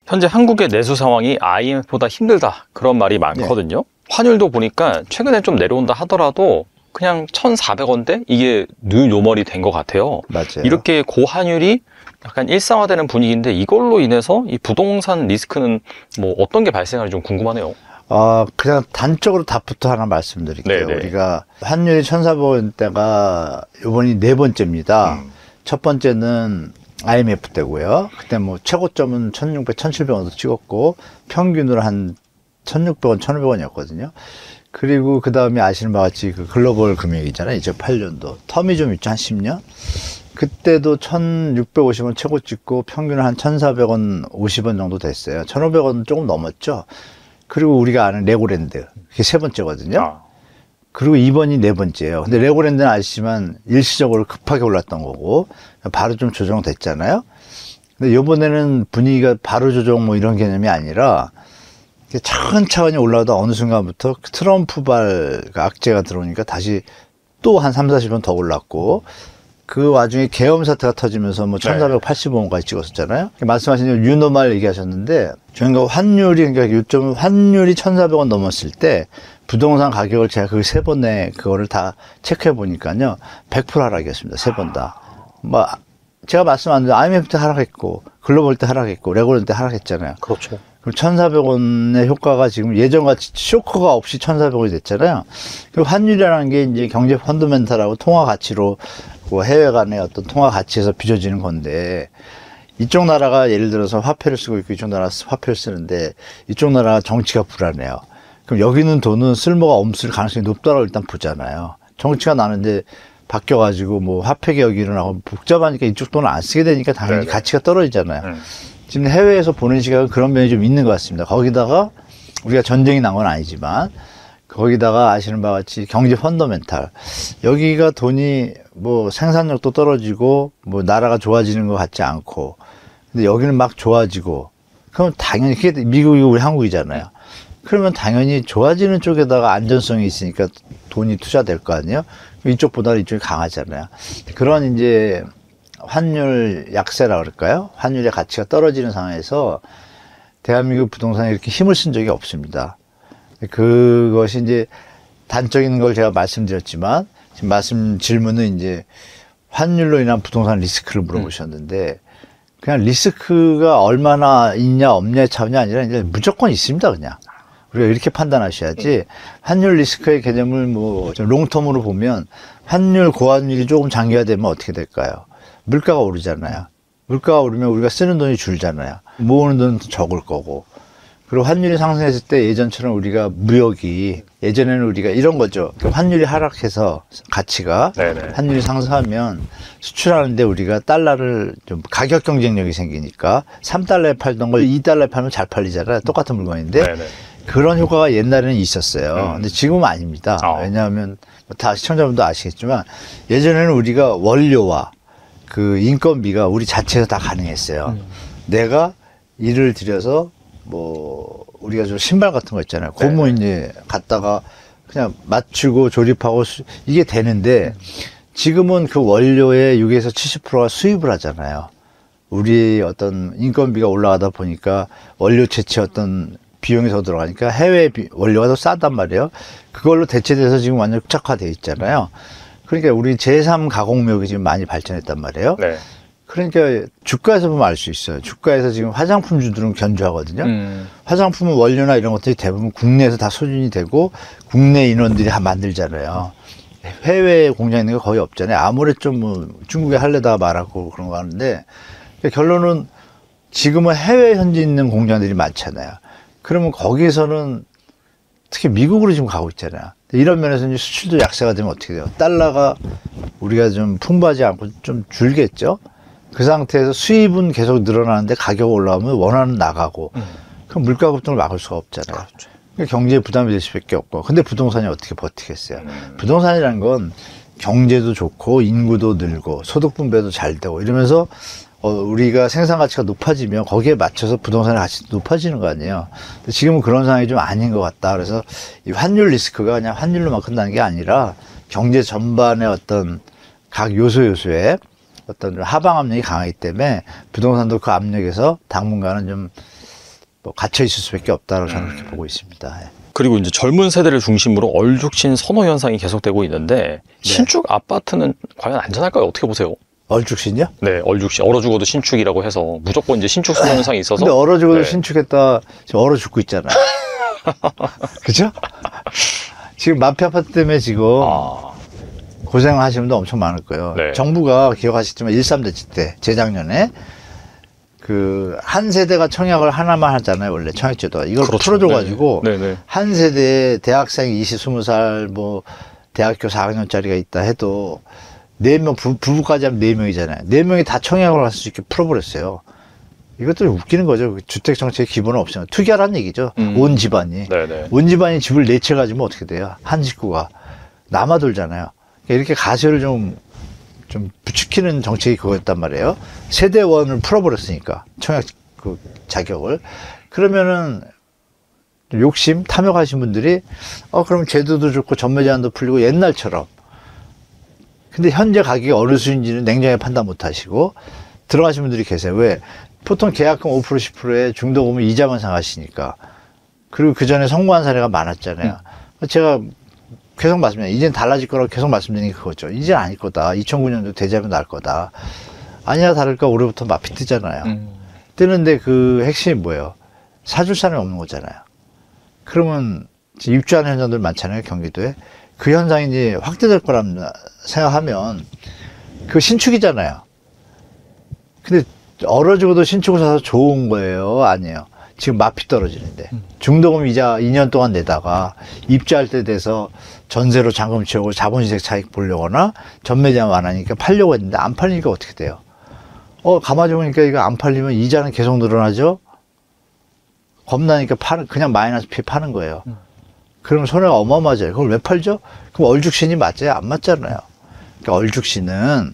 현재 한국의 내수 상황이 IMF보다 힘들다 그런 말이 많거든요. 환율도 보니까 최근에 좀 내려온다 하더라도 그냥 1,400원대? 이게 뉴 노멀이 된 것 같아요. 맞아요. 이렇게 고환율이 약간 일상화되는 분위기인데 이걸로 인해서 이 부동산 리스크는 뭐 어떤 게 발생할지 좀 궁금하네요. 그냥 단적으로 답부터 하나 말씀드릴게요. 네네. 우리가 환율이 1,400원대가 이번이 네 번째입니다. 첫 번째는 IMF 때고요. 그때 뭐 최고점은 1,600, 1,700원도 찍었고 평균으로 한 1,600원, 1,500원이었거든요. 그리고 그 다음에 아시는 바와 같이 그 글로벌 금융위기잖아요. 2008년도. 텀이 좀 있죠. 한 10년. 그때도 1,650원 최고 찍고 평균은 한 1,400원, 50원 정도 됐어요. 1,500원 조금 넘었죠. 그리고 우리가 아는 레고랜드. 그게 세 번째거든요. 그리고 이번이 네 번째예요. 근데 레고랜드는 아시지만 일시적으로 급하게 올랐던 거고 바로 좀 조정됐잖아요. 근데 이번에는 분위기가 바로 조정 뭐 이런 개념이 아니라 차근차근히 올라오다 어느 순간부터 트럼프발 악재가 들어오니까 다시 또 한 3, 40원 더 올랐고 그 와중에 계엄 사태가 터지면서 뭐 1,485원까지 찍었었잖아요. 말씀하신 뉴노멀 얘기하셨는데 저희가 환율이 그러니까 요점 환율이 1,400원 넘었을 때 부동산 가격을 제가 그 세 번에 그거를 다 체크해 보니까요 100% 하락이었습니다. 세 번 다. 뭐 제가 말씀하는데 IMF 때 하락했고 글로벌 때 하락했고 레고랜드 때 하락했잖아요. 그렇죠. 그럼 1,400원의 효과가 지금 예전같이 쇼크가 없이 1,400원이 됐잖아요. 그 환율이라는 게 이제 경제 펀더멘탈하고 통화 가치로 그 해외 간의 어떤 통화 가치에서 빚어지는 건데 이쪽 나라가 예를 들어서 화폐를 쓰고 있고 이쪽 나라 화폐를 쓰는데 이쪽 나라 정치가 불안해요. 그럼 여기 있는 돈은 쓸모가 없을 가능성이 높다고 일단 보잖아요. 정치가 나는데 바뀌어가지고 뭐 화폐 개혁이 일어나고 복잡하니까 이쪽 돈을 안 쓰게 되니까 당연히 네네. 가치가 떨어지잖아요. 지금 해외에서 보는 시각은 그런 면이 좀 있는 것 같습니다. 거기다가 우리가 전쟁이 난 건 아니지만 거기다가 아시는 바와 같이 경제 펀더멘탈 여기가 돈이 뭐 생산력도 떨어지고 뭐 나라가 좋아지는 것 같지 않고 근데 여기는 막 좋아지고 그럼 당연히 그게 미국이 우리 한국이잖아요. 그러면 당연히 좋아지는 쪽에다가 안전성이 있으니까 돈이 투자될 거 아니에요. 이쪽보다 이쪽이 강하잖아요. 그런 이제 환율 약세라 그럴까요? 환율의 가치가 떨어지는 상황에서 대한민국 부동산에 이렇게 힘을 쓴 적이 없습니다. 그것이 이제 단적인 걸 제가 말씀드렸지만 지금 질문은 이제 환율로 인한 부동산 리스크를 물어보셨는데 그냥 리스크가 얼마나 있냐 없냐의 차원이 아니라 이제 무조건 있습니다. 그냥 우리가 이렇게 판단하셔야지 환율 리스크의 개념을 뭐 롱텀으로 보면 환율 고환율이 조금 장기화되면 어떻게 될까요? 물가가 오르잖아요. 물가가 오르면 우리가 쓰는 돈이 줄잖아요. 모으는 돈은 적을 거고. 그리고 환율이 상승했을 때 예전처럼 우리가 무역이 예전에는 우리가 이런 거죠. 환율이 하락해서 가치가 네네. 환율이 상승하면 수출하는데 우리가 달러를 좀 가격 경쟁력이 생기니까 3달러에 팔던 걸 2달러에 팔면 잘 팔리잖아요. 똑같은 물건인데 네네. 그런 효과가 옛날에는 있었어요. 근데 지금은 아닙니다. 왜냐하면 다 시청자분도 아시겠지만 예전에는 우리가 원료와 그 인건비가 우리 자체에서 다 가능했어요. 내가 일을 들여서 뭐 우리가 좀 신발 같은 거 있잖아요. 고무 이제 갖다가 그냥 맞추고 조립하고 이게 되는데 지금은 그 원료의 6에서 70%가 수입을 하잖아요. 우리 어떤 인건비가 올라가다 보니까 원료 채취 어떤 비용이 더 들어가니까 해외 원료가 더 싸단 말이에요. 그걸로 대체돼서 지금 완전 흡착화돼 있잖아요. 그러니까 우리 제3 가공묘역이 지금 많이 발전했단 말이에요. 네. 그러니까 주가에서 보면 알 수 있어요. 주가에서 지금 화장품주들은 견조하거든요. 화장품은 원료나 이런 것들이 대부분 국내에서 다 소진이 되고 국내 인원들이 다 만들잖아요. 해외 공장에 있는 거 거의 없잖아요. 아무래도 좀 뭐 중국에 할래다가 말하고 그런 거 하는데 그러니까 결론은 지금은 해외 현지 있는 공장들이 많잖아요. 그러면 거기에서는 특히 미국으로 지금 가고 있잖아요. 이런 면에서 이제 수출도 약세가 되면 어떻게 돼요? 달러가 우리가 좀 풍부하지 않고 좀 줄겠죠? 그 상태에서 수입은 계속 늘어나는데 가격이 올라오면 원화는 나가고 그럼 물가 급등을 막을 수가 없잖아요. 그렇죠. 그러니까 경제에 부담이 될 수밖에 없고 근데 부동산이 어떻게 버티겠어요? 부동산이라는 건 경제도 좋고 인구도 늘고 소득 분배도 잘 되고 이러면서 우리가 생산 가치가 높아지면 거기에 맞춰서 부동산의 가치도 높아지는 거 아니에요. 근데 지금은 그런 상황이 좀 아닌 것 같다. 그래서 이 환율 리스크가 그냥 환율로만 끝나는 게 아니라 경제 전반의 어떤 각 요소에 어떤 하방 압력이 강하기 때문에 부동산도 그 압력에서 당분간은 좀 뭐 갇혀 있을 수밖에 없다고 저는 그렇게 보고 있습니다. 예. 그리고 이제 젊은 세대를 중심으로 얼죽신 선호 현상이 계속되고 있는데 신축 아파트는 과연 안전할까요? 어떻게 보세요? 얼죽신이요? 네, 얼죽신 얼어 죽어도 신축이라고 해서 무조건 이제 신축 선호 현상이 있어서. 근데 얼어 죽어도 네. 신축했다 지금 얼어 죽고 있잖아요. 그죠? 지금 마피 아파트 때문에 지금 고생하시는 분도 엄청 많을 거예요. 네. 정부가 기억하시지만 13대치 때 재작년에 그 한 세대가 청약을 하나만 하잖아요. 원래 청약제도가 이걸 그렇죠. 풀어줘가지고 네네. 한 세대에 대학생이 20살 뭐 대학교 4학년짜리가 있다 해도 4명 부부까지 하면 4명이잖아요. 4명이 다 청약을 할 수 있게 풀어버렸어요. 이것도 웃기는 거죠. 주택 정책의 기본은 없으면 투기하라는 얘기죠. 온 집안이. 네네. 온 집안이 집을 4채 가지면 어떻게 돼요? 한 식구가 남아돌잖아요. 이렇게 가세를 좀 부추기는 정책이 그거였단 말이에요. 세대원을 풀어버렸으니까 청약 그 자격을. 그러면은 욕심 탐욕하신 분들이 그럼 제도도 좋고 전매 제한도 풀리고 옛날처럼. 근데 현재 가격이 어느 수준인지는 냉정하게 판단 못 하시고 들어가신 분들이 계세요. 왜? 보통 계약금 5% 10%에 중도금을 이자만 상하시니까. 그리고 그 전에 성공한 사례가 많았잖아요. 제가 계속 말씀드려요. 이제는 달라질 거라고 계속 말씀드리는 게 그거죠. 이제 아닐 거다. 2009년도 대자면 날 거다. 아니나 다를까 올해부터 마피 뜨잖아요. 뜨는데 그 핵심이 뭐예요? 사줄 사람이 없는 거잖아요. 그러면 입주하는 현장들 많잖아요. 경기도에. 그 현상이 이제 확대될 거라고 생각하면 그 신축이잖아요. 근데 얼어 죽어도 신축을 사서 좋은 거예요? 아니에요. 지금 마피 떨어지는데 중도금 이자 2년 동안 내다가 입주할 때 돼서 전세로 잔금 치우고 자본시세 차익 보려거나 전매 제한 완화니까 팔려고 했는데 안 팔리니까 어떻게 돼요? 가만히 보니까 이거 안 팔리면 이자는 계속 늘어나죠? 겁나니까 그냥 마이너스 피 파는 거예요. 그러면 손해가 어마어마하죠. 그걸 왜 팔죠? 그럼 얼죽신이 맞아요? 안 맞잖아요. 그러니까 얼죽신은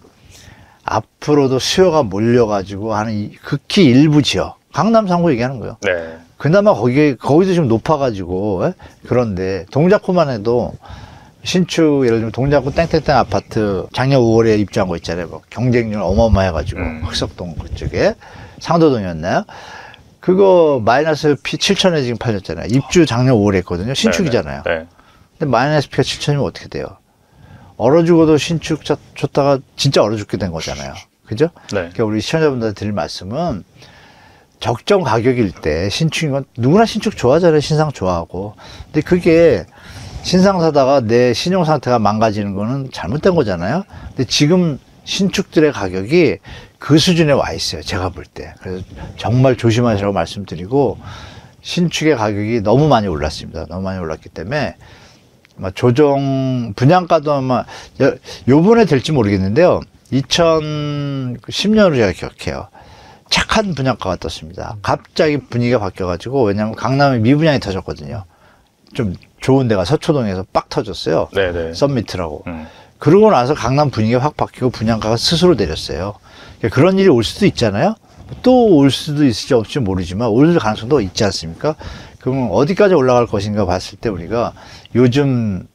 앞으로도 수요가 몰려가지고 하는 극히 일부 지역, 강남 3구 얘기하는 거예요. 네. 그나마 거기도 좀 높아가지고, 그런데 동작구만 해도 신축, 예를 들면 동작구 땡땡땡 아파트 작년 5월에 입주한 거 있잖아요. 뭐 경쟁률 어마어마해가지고, 흑석동 그쪽에, 상도동이었나요? 그거 마이너스 피 7천에 지금 팔렸잖아요. 입주 작년 5월에 했거든요. 신축이잖아요. 네. 근데 마이너스 피가 7천이면 어떻게 돼요? 얼어 죽어도 신축 줬다가 진짜 얼어 죽게 된 거잖아요. 그죠? 네. 그러니까 우리 시청자분들한테 드릴 말씀은 적정 가격일 때 신축인 건 누구나 신축 좋아하잖아요. 신상 좋아하고. 근데 그게 신상 사다가 내 신용 상태가 망가지는 거는 잘못된 거잖아요. 근데 지금 신축들의 가격이 그 수준에 와 있어요. 제가 볼 때. 그래서 정말 조심하시라고 말씀드리고 신축의 가격이 너무 많이 올랐습니다. 너무 많이 올랐기 때문에 조정 분양가도 아마 요번에 될지 모르겠는데요. 2010년으로 제가 기억해요. 착한 분양가가 떴습니다. 갑자기 분위기가 바뀌어가지고 왜냐하면 강남에 미분양이 터졌거든요. 좀 좋은 데가 서초동에서 빡 터졌어요. 네네. 썸미트라고. 그러고 나서 강남 분위기가 확 바뀌고 분양가가 스스로 내렸어요. 그러니까 그런 일이 올 수도 있잖아요. 또 올 수도 있을지 없을지 모르지만 올 가능성도 있지 않습니까? 그러면 어디까지 올라갈 것인가 봤을 때 우리가 요즘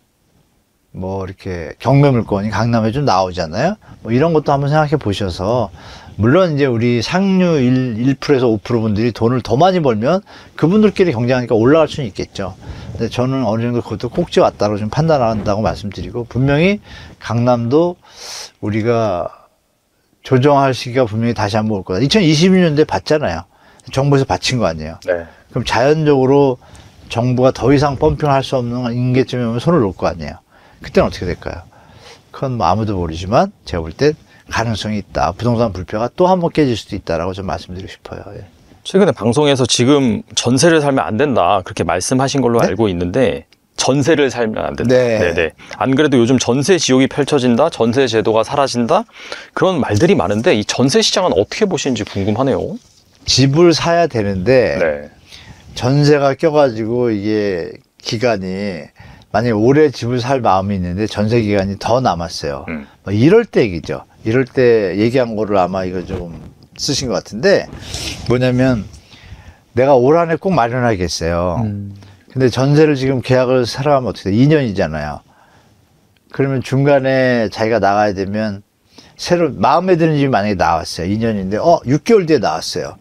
뭐 이렇게 경매 물건이 강남에 좀 나오잖아요. 뭐 이런 것도 한번 생각해 보셔서 물론 이제 우리 상류 1%에서 5% 분들이 돈을 더 많이 벌면 그분들끼리 경쟁하니까 올라갈 수는 있겠죠. 근데 저는 어느 정도 그것도 꼭지 왔다고 좀 판단한다고 말씀드리고 분명히 강남도 우리가 조정할 시기가 분명히 다시 한번 올 거다. 2022년도에 봤잖아요. 정부에서 바친 거 아니에요. 네. 그럼 자연적으로 정부가 더 이상 펌핑을 할 수 없는 임계점에 오면 손을 놓을 거 아니에요. 그때는 어떻게 될까요? 그건 뭐 아무도 모르지만 제가 볼 때 가능성이 있다. 부동산 불표가 또 한 번 깨질 수도 있다라고 좀 말씀드리고 싶어요. 예. 최근에 방송에서 지금 전세를 살면 안 된다 그렇게 말씀하신 걸로 네? 알고 있는데 전세를 살면 안 된다. 네. 네네. 안 그래도 요즘 전세 지옥이 펼쳐진다, 전세 제도가 사라진다 그런 말들이 많은데 이 전세 시장은 어떻게 보시는지 궁금하네요. 집을 사야 되는데 네. 전세가 껴가지고 이게 기간이 만약에 올해 집을 살 마음이 있는데 전세 기간이 더 남았어요. 뭐 이럴 때 얘기죠. 이럴 때 얘기한 거를 아마 이거 좀 쓰신 것 같은데 뭐냐면 내가 올 한해 꼭 마련하겠어요. 근데 전세를 지금 계약을 살아가면 어떻게 돼? 2년이잖아요. 그러면 중간에 자기가 나가야 되면 새로 마음에 드는 집이 만약에 나왔어요. 2년인데 6개월 뒤에 나왔어요.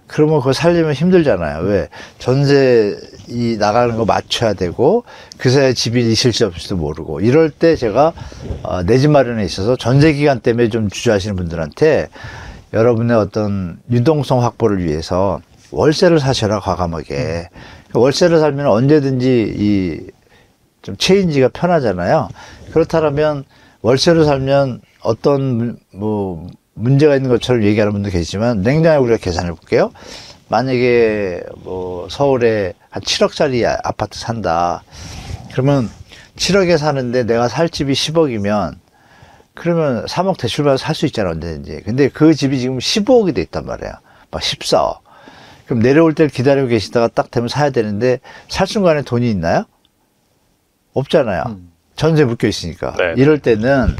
그러면 그거 살려면 힘들잖아요. 왜? 전세 이 나가는 거 맞춰야 되고 그 사이에 집이 있을지 없을지도 모르고 이럴 때 제가 내 집 마련에 있어서 전세 기간 때문에 좀 주저하시는 분들한테 여러분의 어떤 유동성 확보를 위해서 월세를 사셔라, 과감하게. 월세를 살면 언제든지 이 좀 체인지가 편하잖아요. 그렇다면 월세로 살면 어떤 뭐 문제가 있는 것처럼 얘기하는 분도 계시지만 냉정하게 우리가 계산해 볼게요. 만약에 뭐 서울에 한 7억짜리 아파트 산다. 그러면 7억에 사는데 내가 살 집이 10억이면 그러면 3억 대출받아서 살 수 있잖아, 언제든지. 근데 그 집이 지금 15억이 돼 있단 말이야. 막 14억. 그럼 내려올 때를 기다리고 계시다가 딱 되면 사야 되는데 살 순간에 돈이 있나요? 없잖아요. 전세 묶여 있으니까. 네. 이럴 때는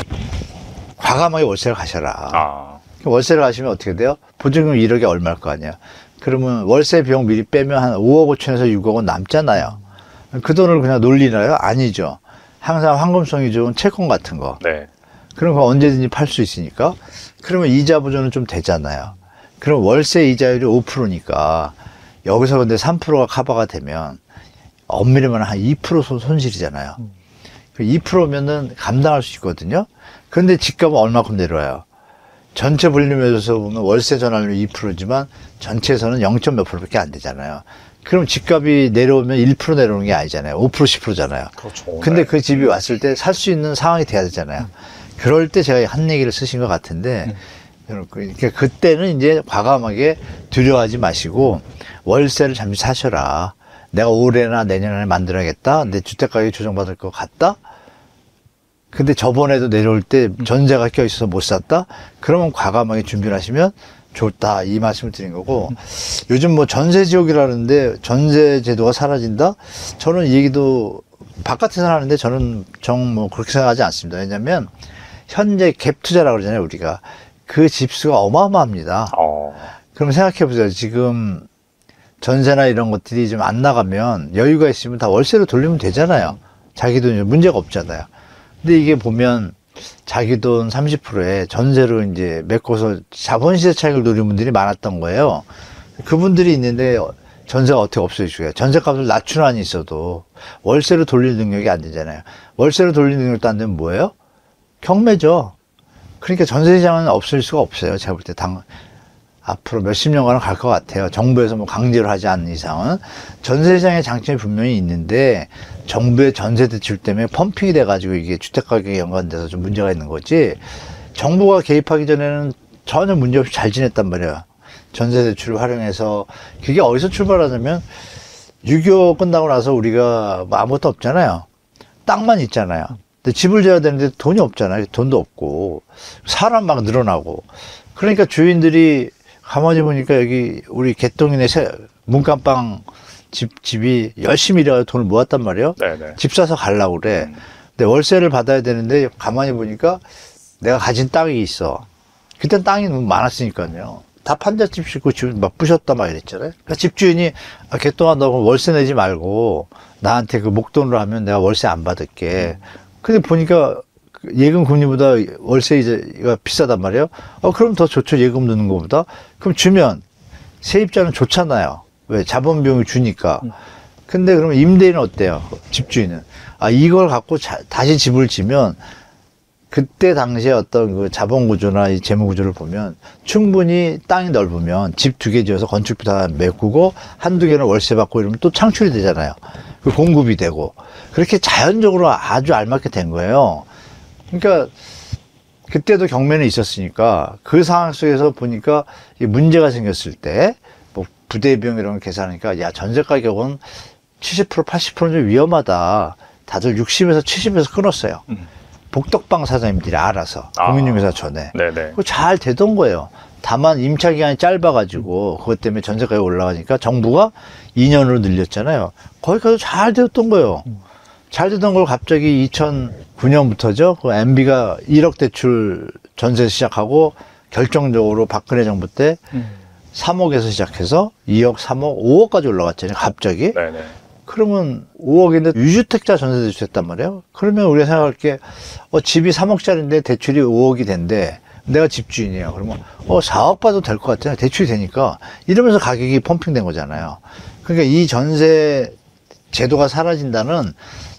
과감하게 월세를 가셔라. 아. 월세를 가시면 어떻게 돼요? 보증금 1억이 얼마일 거 아니야. 그러면 월세 비용 미리 빼면 한 5억 5천에서 6억은 남잖아요. 그 돈을 그냥 놀리나요? 아니죠. 항상 황금성이 좋은 채권 같은 거. 네. 그런 거 언제든지 팔 수 있으니까. 그러면 이자 보존은 좀 되잖아요. 그럼 월세 이자율이 5%니까 여기서 근데 3%가 커버가 되면 엄밀히면 한 2% 손실이잖아요. 2%면은 감당할 수 있거든요. 그런데 집값은 얼마큼 내려와요? 전체 볼륨에서 보면 월세 전환율 2%지만 전체에서는 0. 몇 %밖에 안 되잖아요. 그럼 집값이 내려오면 1% 내려오는 게 아니잖아요. 5% 10%잖아요. 그렇죠. 근데 네. 그 집이 왔을 때 살 수 있는 상황이 돼야 되잖아요. 그럴 때 제가 한 얘기를 쓰신 것 같은데 그러니까 그때는 이제 과감하게 두려워하지 마시고 월세를 잠시 사셔라. 내가 올해나 내년에 만들어야겠다. 내 주택가격이 조정받을 것 같다. 근데 저번에도 내려올 때 전세가 껴있어서 못 샀다? 그러면 과감하게 준비를 하시면 좋다. 이 말씀을 드린 거고. 요즘 뭐 전세 지옥이라는데 전세 제도가 사라진다? 저는 이 얘기도 바깥에서 하는데 저는 뭐 그렇게 생각하지 않습니다. 왜냐면 현재 갭 투자라고 그러잖아요, 우리가. 그 집수가 어마어마합니다. 그럼 생각해 보세요. 지금 전세나 이런 것들이 좀 안 나가면 여유가 있으면 다 월세로 돌리면 되잖아요. 자기 돈이 문제가 없잖아요. 근데 이게 보면 자기 돈 30%에 전세로 이제 메꿔서 자본시세 차익을 노리는 분들이 많았던 거예요. 그분들이 있는데 전세가 어떻게 없어지고요. 전세값을 낮춘 한이 있어도 월세로 돌릴 능력이 안 되잖아요. 월세로 돌릴 능력도 안 되면 뭐예요? 경매죠. 그러니까 전세 시장은 없을 수가 없어요. 제가 볼 때 앞으로 몇십 년간은 갈 것 같아요. 정부에서 뭐 강제로 하지 않는 이상은. 전세 시장의 장점이 분명히 있는데 정부의 전세 대출 때문에 펌핑이 돼가지고 이게 주택 가격에 연관돼서 좀 문제가 있는 거지. 정부가 개입하기 전에는 전혀 문제 없이 잘 지냈단 말이에요. 전세 대출을 활용해서. 그게 어디서 출발하냐면 6.25 끝나고 나서 우리가 뭐 아무것도 없잖아요. 땅만 있잖아요. 근데 집을 지어야 되는데 돈이 없잖아요. 돈도 없고 사람 막 늘어나고. 그러니까 주인들이 가만히 보니까 여기 우리 개똥이네 문간방 집이 열심히 일해서 돈을 모았단 말이에요. 네네. 집 사서 가려고 그래. 근데 월세를 받아야 되는데 가만히 보니까 내가 가진 땅이 있어. 그땐 땅이 너무 많았으니까요. 다 판잣집 짓고 집 막 부셨다 막 이랬잖아요. 그러니까 집주인이 개똥아 너 월세 내지 말고 나한테 그 목돈으로 하면 내가 월세 안 받을게. 근데 보니까 예금 금리보다 월세 이자가 비싸단 말이에요. 그럼 더 좋죠. 예금 넣는 것보다. 그럼 주면 세입자는 좋잖아요. 왜? 자본 비용을 주니까. 근데 그러면 임대인은 어때요? 집주인은. 이걸 갖고 다시 집을 지면 그때 당시에 어떤 그 자본 구조나 이 재무 구조를 보면 충분히 땅이 넓으면 집 2개 지어서 건축비 다 메꾸고 한두 개는 월세 받고 이러면 또 창출이 되잖아요. 그 공급이 되고. 그렇게 자연적으로 아주 알맞게 된 거예요. 그러니까 그때도 경매는 있었으니까 그 상황 속에서 보니까 문제가 생겼을 때 뭐 부대 비용 이런 걸 계산하니까 야 전세 가격은 70% 80%는 위험하다. 다들 60에서 70에서 끊었어요. 복덕방 사장님들이 알아서 국민유기사 전에 네네. 그거 잘 되던 거예요. 다만 임차 기간이 짧아가지고 그것 때문에 전세 가격이 올라가니까 정부가 2년으로 늘렸잖아요. 거기까지 잘 되었던 거예요. 잘 되던 걸 갑자기 2009년부터죠. 그 MB가 1억 대출 전세 시작하고 결정적으로 박근혜 정부 때 3억에서 시작해서 2억, 3억, 5억까지 올라갔잖아요. 갑자기. 네네. 그러면 5억인데 유주택자 전세 대출했단 말이에요. 그러면 우리가 생각할 게 집이 3억짜리인데 대출이 5억이 된대. 내가 집주인이에요. 그러면 4억 받아도 될 것 같아요. 대출이 되니까. 이러면서 가격이 펌핑된 거잖아요. 그러니까 이 전세 제도가 사라진다는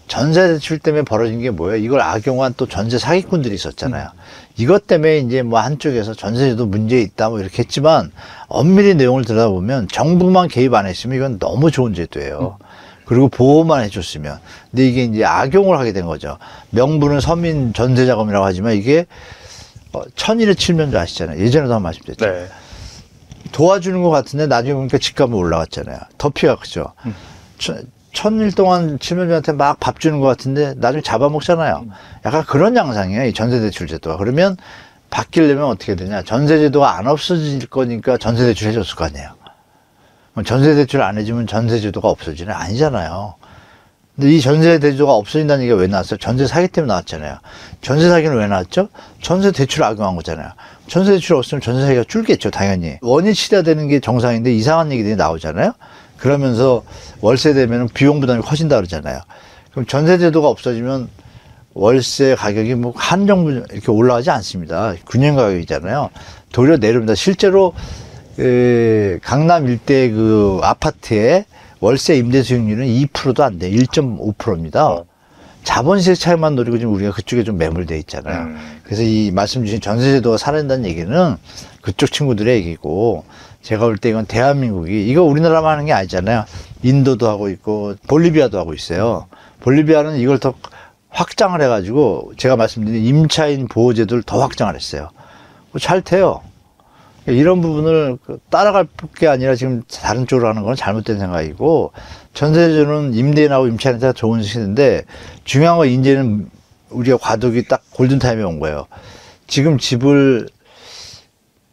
전세 대출 때문에 벌어진 게 뭐예요? 이걸 악용한 또 전세 사기꾼들이 있었잖아요. 이것 때문에 이제 뭐 한쪽에서 전세제도 문제 있다 뭐 이렇게 했지만 엄밀히 내용을 들여다보면 정부만 개입 안 했으면 이건 너무 좋은 제도예요. 그리고 보호만 해줬으면. 근데 이게 이제 악용을 하게 된 거죠. 명분은 서민 전세 자금이라고 하지만 이게 천일의 칠면조 아시잖아요. 예전에도 한 말씀드렸죠. 네. 도와주는 것 같은데 나중에 보니까 집값이 올라갔잖아요. 더 피가 크죠. 천일 동안 칠면조한테 막 밥 주는 것 같은데 나중에 잡아먹잖아요. 약간 그런 양상이에요. 이 전세대출 제도가. 그러면 바뀌려면 어떻게 되냐. 전세제도가 안 없어질 거니까 전세대출 해줬을 거 아니에요. 전세대출 안 해주면 전세제도가 없어지는 아니잖아요. 근데 이 전세제도가 없어진다는 얘기가 왜 나왔어요? 전세 사기 때문에 나왔잖아요. 전세 사기는 왜 나왔죠? 전세 대출을 악용한 거잖아요. 전세 대출 없으면 전세 사기가 줄겠죠, 당연히. 원인 치료되는 게 정상인데 이상한 얘기들이 나오잖아요. 그러면서 월세 되면 비용 부담이 커진다 그러잖아요. 그럼 전세 제도가 없어지면 월세 가격이 뭐 한정부 이렇게 올라가지 않습니다. 균형 가격이잖아요. 도리어 내려옵니다. 실제로 강남 일대 그 아파트의 월세 임대 수익률은 2%도 안 돼. 1.5%입니다. 자본시세 차이만 노리고 지금 우리가 그쪽에 좀 매몰돼 있잖아요. 그래서 이 말씀 주신 전세제도가 사라진다는 얘기는 그쪽 친구들의 얘기고, 제가 볼 때 이건 대한민국이, 이거 우리나라만 하는 게 아니잖아요. 인도도 하고 있고 볼리비아도 하고 있어요. 볼리비아는 이걸 더 확장을 해가지고 제가 말씀드린 임차인 보호제도를 더 확장을 했어요. 잘 돼요. 이런 부분을 따라갈 게 아니라 지금 다른 쪽으로 하는 건 잘못된 생각이고, 전세제도는 임대인하고 임차인한테 좋은 시대인데 중요한 건 이제는 우리가 과도기 딱 골든타임에 온 거예요. 지금 집을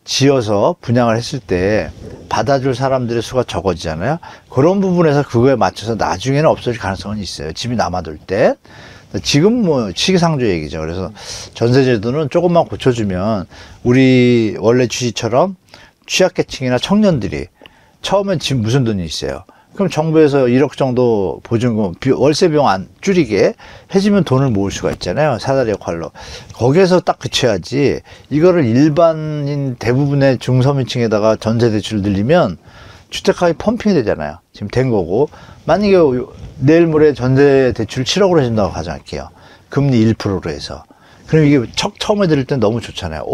지어서 분양을 했을 때 받아줄 사람들의 수가 적어지잖아요. 그런 부분에서 그거에 맞춰서 나중에는 없어질 가능성은 있어요. 집이 남아돌 때. 지금 뭐 시기상조 얘기죠. 그래서 전세제도는 조금만 고쳐주면 우리 원래 취지처럼 취약계층이나 청년들이 처음엔 집 무슨 돈이 있어요. 그럼 정부에서 1억 정도 보증금, 월세 비용 안 줄이게 해주면 돈을 모을 수가 있잖아요. 사다리 역할로. 거기에서 딱 그쳐야지, 이거를 일반인 대부분의 중서민층에다가 전세 대출을 늘리면 주택가격이 펌핑이 되잖아요. 지금 된 거고. 만약에 내일 모레 전세 대출 7억으로 해준다고 가정할게요. 금리 1%로 해서. 그럼 이게 처음에 들을 땐 너무 좋잖아요.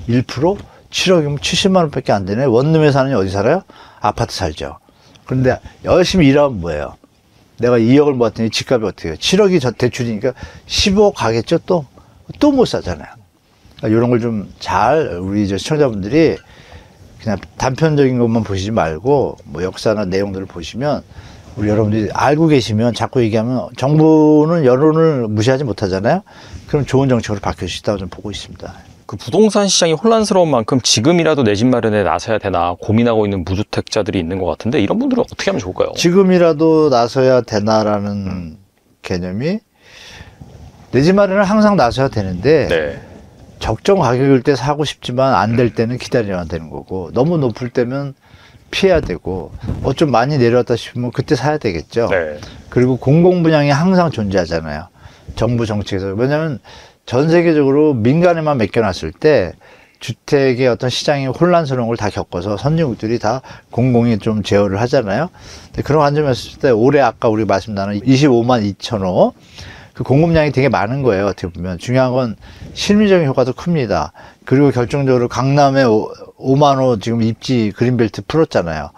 1%? 7억이면 70만 원밖에 안 되네. 원룸에 사느니 어디 살아요? 아파트 살죠. 그런데 열심히 일하면 뭐예요? 내가 2억을 모았더니 집값이 어떻게 해요? 7억이 대출이니까 15억 가겠죠? 또 못 사잖아요. 그러니까 이런 걸 좀 잘 우리 시청자분들이 그냥 단편적인 것만 보시지 말고 뭐 역사나 내용들을 보시면, 우리 여러분들이 알고 계시면 자꾸 얘기하면 정부는 여론을 무시하지 못하잖아요. 그럼 좋은 정책으로 바뀔 수 있다고 좀 보고 있습니다. 그 부동산 시장이 혼란스러운 만큼 지금이라도 내 집 마련에 나서야 되나 고민하고 있는 무주택자들이 있는 것 같은데, 이런 분들은 어떻게 하면 좋을까요? 지금이라도 나서야 되나라는 개념이, 내 집 마련은 항상 나서야 되는데 네. 적정 가격일 때 사고 싶지만 안 될 때는 기다려야 되는 거고, 너무 높을 때면 피해야 되고, 좀 많이 내려왔다 싶으면 그때 사야 되겠죠. 네. 그리고 공공분양이 항상 존재하잖아요. 정부 정책에서. 왜냐하면 전 세계적으로 민간에만 맡겨놨을 때 주택의 어떤 시장이 혼란스러운 걸 다 겪어서 선진국들이 다 공공이 좀 제어를 하잖아요. 근데 그런 관점에서 봤을 때 올해 아까 우리 말씀 나눈 25만 2천 호, 그 공급량이 되게 많은 거예요. 어떻게 보면 중요한 건 실미적인 효과도 큽니다. 그리고 결정적으로 강남에 5만 호 지금 입지 그린벨트 풀었잖아요.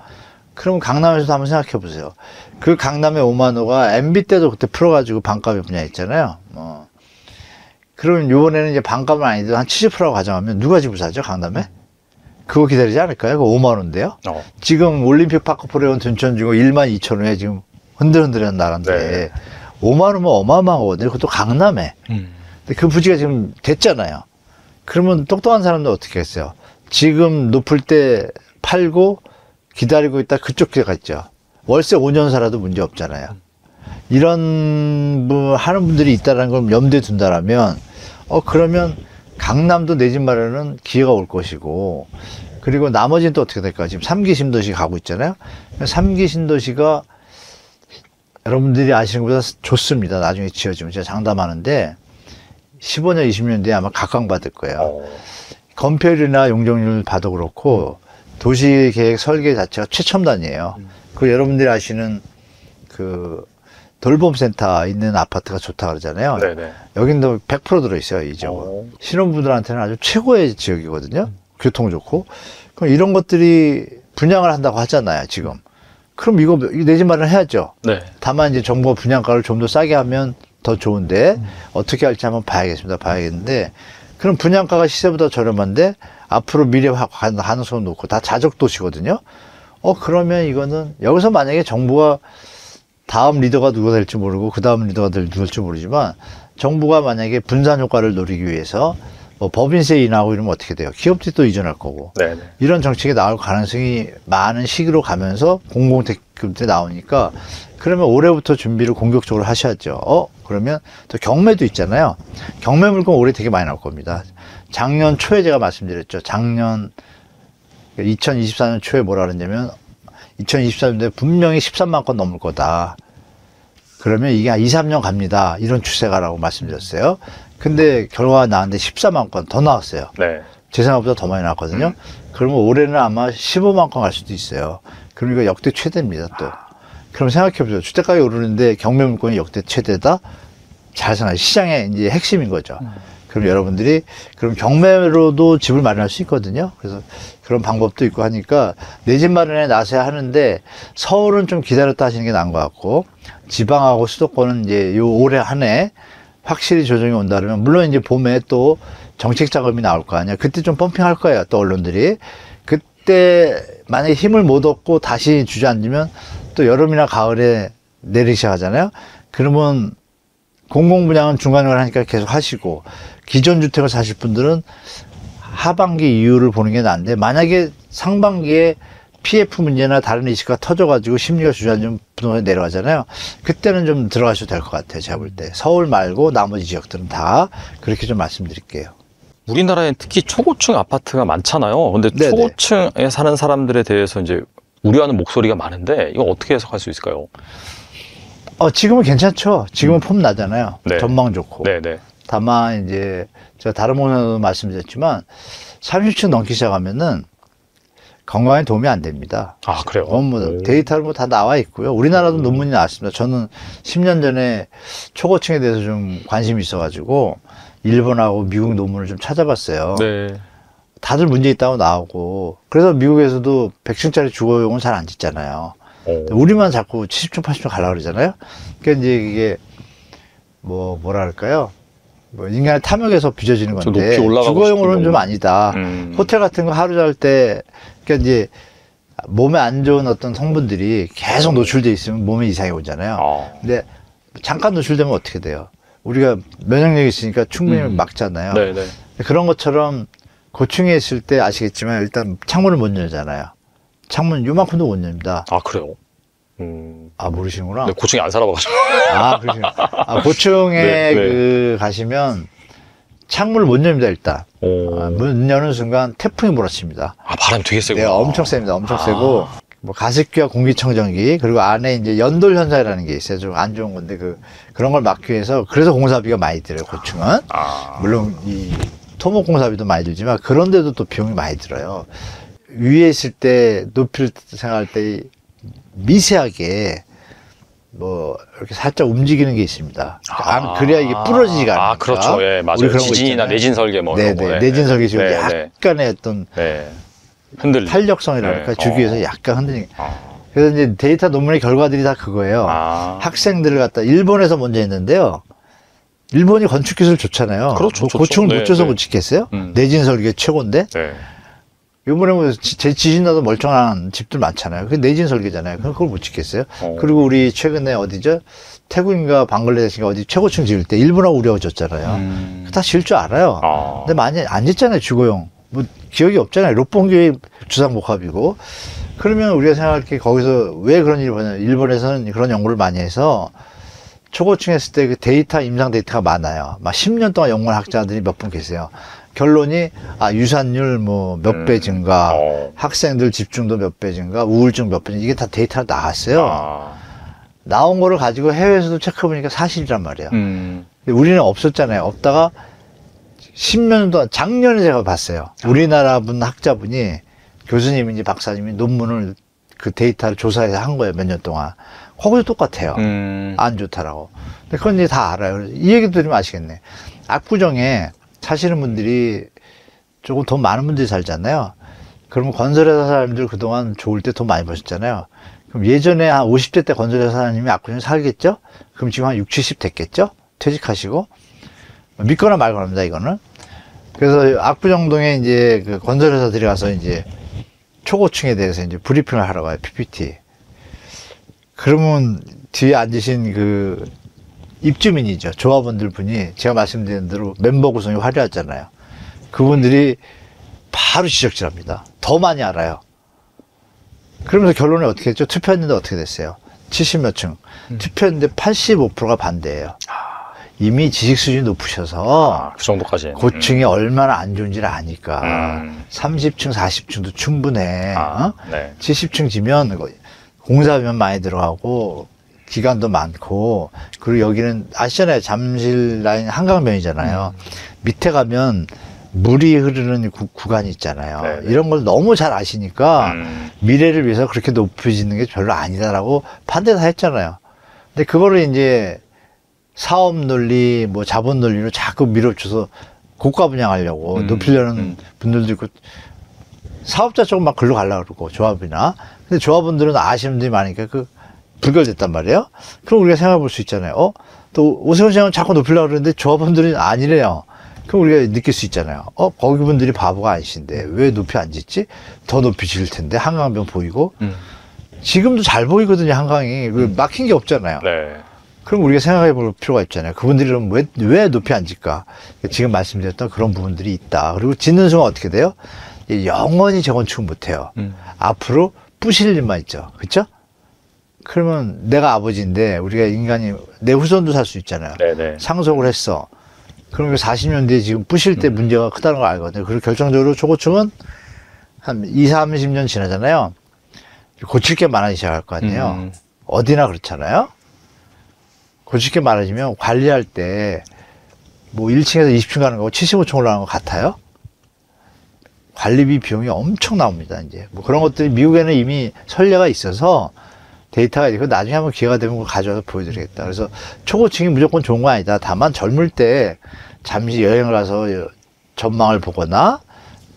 그럼 강남에서도 한번 생각해 보세요. 그 강남에 5만 호가 MB 때도 그때 풀어가지고 반값에 분양했잖아요. 그러면 요번에는 이제 반값은 아니더라도 한 70%라고 가정하면 누가 집을 사죠, 강남에? 그거 기다리지 않을까요? 그거 5만 원인데요. 지금 올림픽 파크 프로원 둔천 주고 1만 2천 원에 지금 흔들흔들한 나라인데, 네. 5만 원이면 어마어마한 거거든요. 그것도 강남에. 근데 그 부지가 지금 됐잖아요. 그러면 똑똑한 사람들 어떻게 했어요? 지금 높을 때 팔고 기다리고 있다 그쪽 길 갔죠. 월세 5년 살아도 문제 없잖아요. 이런 하는 분들이 있다는 걸 염두에 둔다라면, 그러면 강남도 내 집 마련은 기회가 올 것이고, 그리고 나머지는 또 어떻게 될까? 지금 3기 신도시 가고 있잖아요. 3기 신도시가 여러분들이 아시는 것보다 좋습니다. 나중에 지어지면 제가 장담하는데 15년, 20년 뒤에 아마 각광받을 거예요. 건폐율이나 용적률 봐도 그렇고 도시계획 설계 자체가 최첨단이에요. 그 여러분들이 아시는 그 돌봄센터 있는 아파트가 좋다 그러잖아요. 네네. 여긴도 100% 들어있어요, 이 지역은. 신혼부들한테는 아주 최고의 지역이거든요. 교통 좋고. 그럼 이런 것들이 분양을 한다고 하잖아요, 지금. 그럼 이거 내 집 마련해야죠. 네. 다만 이제 정부가 분양가를 좀 더 싸게 하면 더 좋은데 어떻게 할지 한번 봐야겠습니다. 봐야겠는데 그럼 분양가가 시세보다 저렴한데 앞으로 미래 가능성을 놓고 다 자적 도시거든요. 그러면 이거는 여기서 만약에 정부가 다음 리더가 누가 될지 모르고 그 다음 리더가 누가 될지 모르지만 정부가 만약에 분산 효과를 노리기 위해서 뭐 법인세 인하하고 이러면 어떻게 돼요? 기업들이 또 이전할 거고. 네네. 이런 정책이 나올 가능성이 많은 시기로 가면서 공공택급들이 나오니까 그러면 올해부터 준비를 공격적으로 하셔야죠. 그러면 또 경매도 있잖아요. 경매 물건 올해 되게 많이 나올 겁니다. 작년 초에 제가 말씀드렸죠. 작년 2024년 초에 뭐라 그랬냐면 2024년도에 분명히 13만 건 넘을 거다. 그러면 이게 한 2, 3년 갑니다. 이런 추세가라고 말씀드렸어요. 근데 결과가 나왔는데 14만 건 더 나왔어요. 네. 제 생각보다 더 많이 나왔거든요. 그러면 올해는 아마 15만 건 갈 수도 있어요. 그럼 이거 역대 최대입니다, 또. 그럼 생각해보세요. 주택가격이 오르는데 경매 물건이 역대 최대다? 잘 생각해. 시장의 이제 핵심인 거죠. 그럼 여러분들이 그럼 경매로도 집을 마련할 수 있거든요. 그래서 그런 방법도 있고 하니까 내 집 마련에 나서야 하는데 서울은 좀 기다렸다 하시는 게 나은 것 같고 지방하고 수도권은 이제 요 올해 한 해 확실히 조정이 온다 그러면 물론 이제 봄에 또 정책 작업이 나올 거 아니야. 그때 좀 펌핑할 거예요. 또 언론들이. 그때 만약에 힘을 못 얻고 다시 주저앉으면 또 여름이나 가을에 내리기 시작하잖아요. 그러면 공공분양은 중간중간 하니까 계속 하시고 기존 주택을 사실 분들은 하반기 이후를 보는 게 나은데 만약에 상반기에 PF 문제나 다른 이슈가 터져가지고 심리가 주저앉으면 부동산이 내려가잖아요. 그때는 좀 들어가셔도 될 것 같아요. 제가 볼 때. 서울 말고 나머지 지역들은 다 그렇게 좀 말씀드릴게요. 우리나라엔 특히 초고층 아파트가 많잖아요. 근데 네네. 초고층에 사는 사람들에 대해서 이제 우려하는 목소리가 많은데 이거 어떻게 해석할 수 있을까요? 지금은 괜찮죠. 지금은 폼 나잖아요. 네. 전망 좋고. 네네. 다만 이제 제가 다른 부분에도 말씀드렸지만 30층 넘기 시작하면은 건강에 도움이 안 됩니다. 아, 그래요? 뭐 데이터로 뭐 다 나와 있고요. 우리나라도 논문이 나왔습니다. 저는 10년 전에 초고층에 대해서 좀 관심이 있어가지고 일본하고 미국 논문을 좀 찾아봤어요. 네. 다들 문제 있다고 나오고 그래서 미국에서도 100층짜리 주거용은 잘 안 짓잖아요. 우리만 자꾸 70층, 80층 가려고 그러잖아요. 그러니까 이제 이게 뭐랄까요? 인간의 탐욕에서 빚어지는 건데 높이 올라가고 주거용으로는 싶은 좀 아니다. 호텔 같은 거 하루 잘 때 그러니까 이제 몸에 안 좋은 어떤 성분들이 계속 노출돼 있으면 몸에 이상이 오잖아요. 근데 잠깐 노출되면 어떻게 돼요? 우리가 면역력이 있으니까 충분히 막잖아요. 네네. 그런 것처럼 고층에 있을 때 아시겠지만 일단 창문을 못 열잖아요. 창문 요만큼도 못 엽니다. 아, 그래요? 모르시는구나. 네, 고층에 안 살아봐가지고. 그러시구나. 고층에 네. 가시면 창문을 못 엽니다, 일단. 문 여는 순간 태풍이 몰아칩니다. 바람이 되게 세고. 네, 엄청 셉니다. 엄청 세고. 가습기와 공기청정기, 그리고 안에 이제 연돌 현상이라는 게 있어요. 좀 안 좋은 건데, 그런 걸 막기 위해서, 그래서 공사비가 많이 들어요, 고층은. 물론, 이 토목 공사비도 많이 들지만, 그런데도 또 비용이 많이 들어요. 위에 있을 때, 높이를 생각할 때, 미세하게, 이렇게 살짝 움직이는 게 있습니다. 그래야 이게 부러지지가 않으니까. 그렇죠. 예, 맞아요. 지진이나 내진 설계 네네. 내진 설계 지금 약간의 어떤 흔들림. 탄력성이랄까 주기 위해서 약간 흔들리는. 그래서 이제 데이터 논문의 결과들이 다 그거예요. 학생들을 갖다 일본에서 먼저 했는데요. 일본이 건축 기술 좋잖아요. 그렇죠. 고층을 못 줘서 못 짓겠어요? 내진 설계 최고인데. 이번에 지진 나도 멀쩡한 집들 많잖아요. 그게 내진 설계잖아요. 그걸 못 짓겠어요? 그리고 우리 최근에 어디죠? 태국인가 방글라데시인가 어디 최고층 지을 때 일본하고 우리하고 졌잖아요. 다 지을 줄 알아요. 근데 많이 안 짓잖아요, 주거용. 기억이 없잖아요. 롯본교의 주상복합이고. 그러면 우리가 생각할 게 거기서 왜 그런 일이 벌어졌냐. 일본에서는 그런 연구를 많이 해서 초고층 했을 때 그 데이터, 임상 데이터가 많아요. 막 10년 동안 연구한 학자들이 몇 분 계세요. 결론이 유산율 몇 배 증가, 학생들 집중도 몇 배 증가, 우울증 몇 배 증가, 이게 다 데이터가 나왔어요. 나온 거를 가지고 해외에서도 체크해보니까 사실이란 말이에요. 근데 우리는 없었잖아요. 없다가 10년 동안 작년에 제가 봤어요. 우리나라 분 학자분이 교수님인지 박사님이 논문을 그 데이터를 조사해서 한 거예요. 몇 년 동안. 거기도 똑같아요. 안 좋다라고. 근데 그건 이제 다 알아요. 이 얘기 들으면 아시겠네. 압구정에 사시는 분들이 조금 돈 많은 분들이 살잖아요. 그러면 건설회사 사람들 그동안 좋을 때 돈 많이 버셨잖아요. 그럼 예전에 한 50대 때 건설회사 사장님이 압구정에 살겠죠? 그럼 지금 한 60, 70 됐겠죠? 퇴직하시고. 믿거나 말거나입니다, 이거는. 그래서 압구정동에 이제 그 건설회사들이 가서 이제 초고층에 대해서 이제 브리핑을 하러 가요, PPT. 그러면 뒤에 앉으신 그 입주민이죠. 조합원들 분이 제가 말씀드린 대로 멤버 구성이 화려하잖아요. 그분들이 바로 지적질합니다. 더 많이 알아요. 그러면서 결론이 어떻게 했죠? 투표했는데 어떻게 됐어요? 70몇 층. 투표했는데 85%가 반대예요. 이미 지식 수준이 높으셔서 그 정도까지. 고층이 얼마나 안 좋은지를 아니까 30층, 40층도 충분해. 네. 70층 지면 공사비만 많이 들어가고 기간도 많고, 그리고 여기는 아시잖아요. 잠실 라인 한강변이잖아요. 밑에 가면 물이 흐르는 구간이 있잖아요. 네네. 이런 걸 너무 잘 아시니까 미래를 위해서 그렇게 높여지는 게 별로 아니다라고 판단을 했잖아요. 근데 그거를 이제 사업 논리, 뭐 자본 논리로 자꾸 밀어줘서 고가 분양하려고 높이려는 분들도 있고, 사업자 쪽은 막 글로 가려고 그러고, 조합이나. 근데 조합원들은 아시는 분들이 많으니까 불결됐단 말이에요. 그럼 우리가 생각해 볼 수 있잖아요. 또 오세훈 시장은 자꾸 높이려고 그러는데 조합원들은 아니래요. 그럼 우리가 느낄 수 있잖아요. 거기 분들이 바보가 아니신데 왜 높이 안 짓지? 더 높이 지을 텐데, 한강변 보이고. 지금도 잘 보이거든요, 한강이. 막힌 게 없잖아요. 네. 그럼 우리가 생각해 볼 필요가 있잖아요. 그분들이 그럼 왜 높이 안 짓까? 지금 말씀드렸던 그런 부분들이 있다. 그리고 짓는 순간 어떻게 돼요? 영원히 재건축을 못 해요. 앞으로 부실 일만 있죠. 그렇죠? 그러면 내가 아버지인데 우리가 인간이 내 후손도 살 수 있잖아요. 네네. 상속을 했어. 그러면 40년 뒤에 지금 부실 때 문제가 크다는 걸 알거든요. 그리고 결정적으로 초고층은 한 20, 30년 지나잖아요. 고칠 게 많아지기 시작할 거 아니에요. 어디나 그렇잖아요. 고칠 게 많아지면 관리할 때 뭐 1층에서 20층 가는 거고 75층 올라가는 거 같아요? 관리비 비용이 엄청 나옵니다, 이제. 뭐 그런 것들이 미국에는 이미 선례가 있어서 데이터가 있고 나중에 한번 기회가 되면 그걸 가져와서 보여드리겠다. 그래서 초고층이 무조건 좋은 건 아니다. 다만 젊을 때 잠시 여행을 가서 전망을 보거나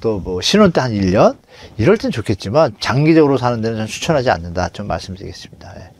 또 뭐 신혼 때 한 1년? 이럴 땐 좋겠지만 장기적으로 사는 데는 전 추천하지 않는다. 좀 말씀드리겠습니다. 예.